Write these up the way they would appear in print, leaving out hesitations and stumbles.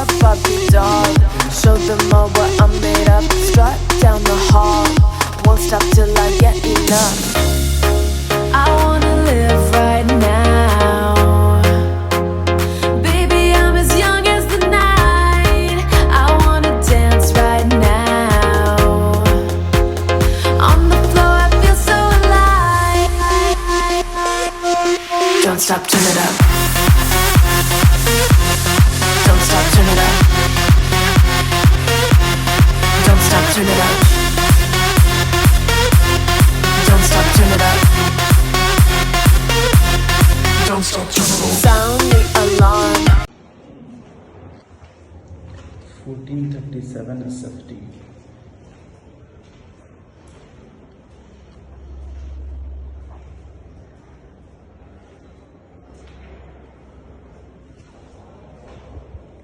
above the dog. Show them all what I'm made of. Strut down the hall. Won't stop till I get enough. I wanna live right now. Baby, I'm as young as the night. I wanna dance right now. On the floor, I feel so alive. Don't stop, turn it up. Don't stop, turn it up. Don't stop, turn it up. Don't stop, turn it up. Don't stop, turn it up. Sound the alarm. 1437 SFT.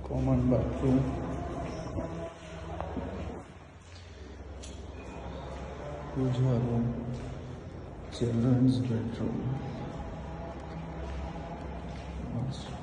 Common bathroom. Puja room. Children's bedroom. Master.